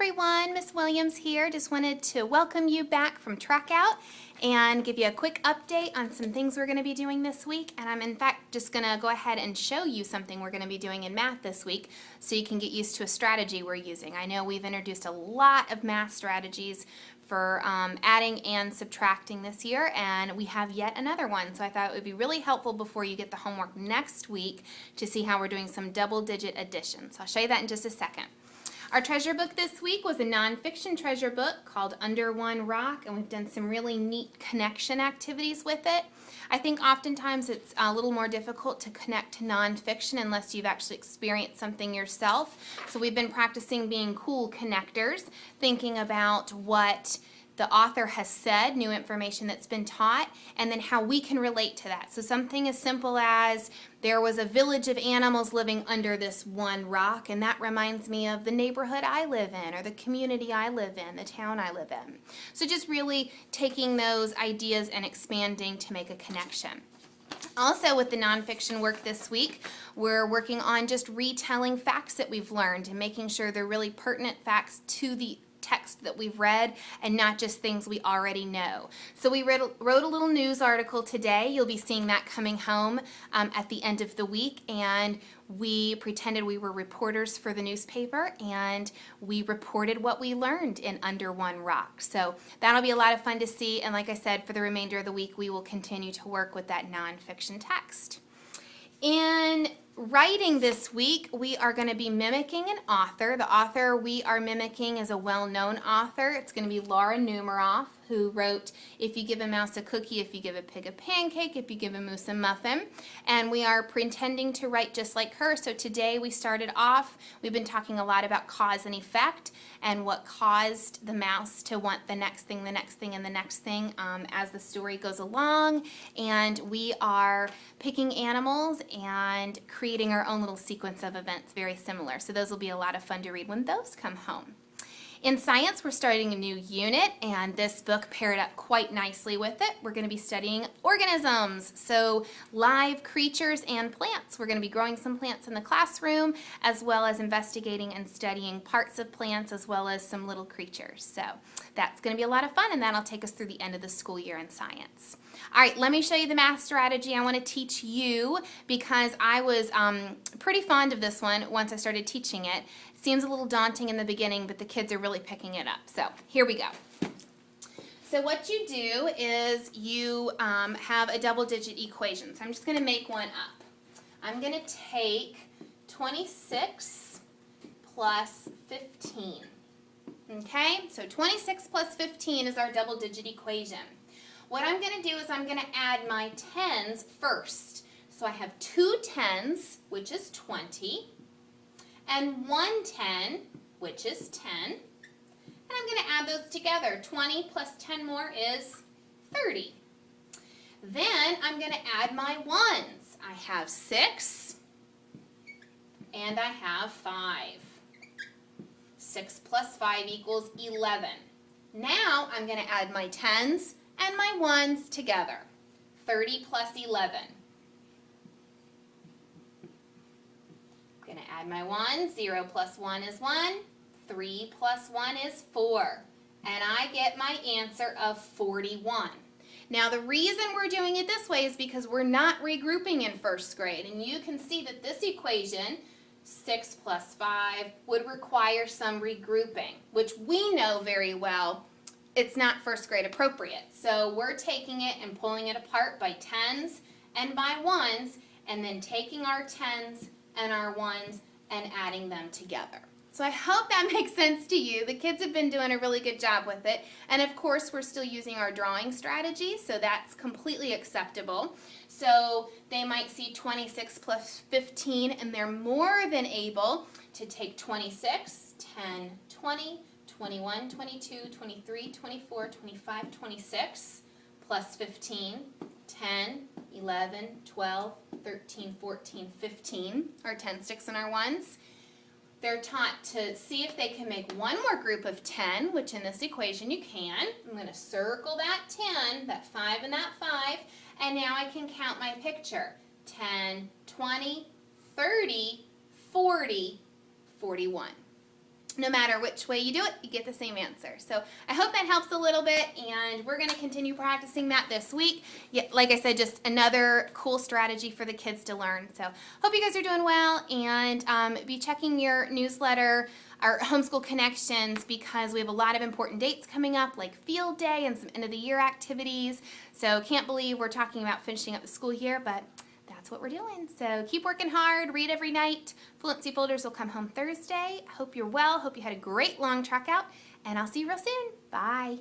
everyone, Miss Williams here. Just wanted to welcome you back from Track Out and give you a quick update on some things we're going to be doing this week. And I'm in fact just going to go ahead and show you something we're going to be doing in math this week so you can get used to a strategy we're using. I know we've introduced a lot of math strategies for adding and subtracting this year, and we have yet another one. So I thought it would be really helpful before you get the homework next week to see how we're doing some double-digit addition. So I'll show you that in just a second. Our treasure book this week was a nonfiction treasure book called Under One Rock, and we've done some really neat connection activities with it. I think oftentimes it's a little more difficult to connect to nonfiction unless you've actually experienced something yourself. So we've been practicing being cool connectors, thinking about what the author has said, new information that's been taught, and then how we can relate to that. So something as simple as there was a village of animals living under this one rock, and that reminds me of the neighborhood I live in, or the community I live in, the town I live in. So just really taking those ideas and expanding to make a connection. Also, with the nonfiction work this week, we're working on just retelling facts that we've learned and making sure they're really pertinent facts to the text that we've read and not just things we already know. So we wrote a little news article today. You'll be seeing that coming home at the end of the week, and we pretended we were reporters for the newspaper and we reported what we learned in Under One Rock. So that'll be a lot of fun to see, and like I said, for the remainder of the week we will continue to work with that nonfiction text. In writing this week, we are going to be mimicking an author. The author we are mimicking is a well-known author. It's going to be Laura Numeroff, who wrote If You Give a Mouse a Cookie, If You Give a Pig a Pancake, If You Give a Moose a Muffin. And we are pretending to write just like her. So today we started off, we've been talking a lot about cause and effect and what caused the mouse to want the next thing, the next thing, and the next thing as the story goes along. And we are picking animals and creating our own little sequence of events very similar. So those will be a lot of fun to read when those come home. In science, we're starting a new unit, and this book paired up quite nicely with it. We're going to be studying organisms, so live creatures and plants. We're going to be growing some plants in the classroom, as well as investigating and studying parts of plants, as well as some little creatures. So that's going to be a lot of fun, and that'll take us through the end of the school year in science. All right, let me show you the math strategy I want to teach you, because I was pretty fond of this one once I started teaching it. It seems a little daunting in the beginning, but the kids are really picking it up. So here we go. So what you do is you have a double-digit equation. So I'm just going to make one up. I'm going to take 26 plus 15. Okay, so 26 plus 15 is our double-digit equation. What I'm going to do is I'm going to add my tens first. So I have two tens, which is 20, and one 10, which is 10. And I'm going to add those together. 20 plus 10 more is 30. Then I'm going to add my ones. I have 6, and I have 5. 6 plus 5 equals 11. Now I'm going to add my tens and my ones together. 30 plus 11. I'm going to add my ones. 0 plus 1 is 1. 3 plus 1 is 4. And I get my answer of 41. Now the reason we're doing it this way is because we're not regrouping in first grade. And you can see that this equation, 6 plus 5, would require some regrouping, which we know very well it's not first grade appropriate. So we're taking it and pulling it apart by tens and by ones, and then taking our tens and our ones and adding them together. So I hope that makes sense to you. The kids have been doing a really good job with it. And of course, we're still using our drawing strategy, so that's completely acceptable. So they might see 26 plus 15, and they're more than able to take 26, 10, 20, 21, 22, 23, 24, 25, 26, plus 15, 10, 11, 12, 13, 14, 15, our 10 sticks and our ones. They're taught to see if they can make one more group of 10, which in this equation you can. I'm going to circle that 10, that 5 and that 5, and now I can count my picture. 10, 20, 30, 40, 41. no matter which way you do it, you get the same answer. So I hope that helps a little bit, and we're going to continue practicing that this week. Yeah, like I said, just another cool strategy for the kids to learn. So hope you guys are doing well, and be checking your newsletter, our Homeschool Connections, because we have a lot of important dates coming up, like Field Day and some end of the year activities. So can't believe we're talking about finishing up the school year, but that's what we're doing. So keep working hard, read every night. Fluency Folders will come home Thursday. Hope you're well. Hope you had a great long track out, and I'll see you real soon. Bye.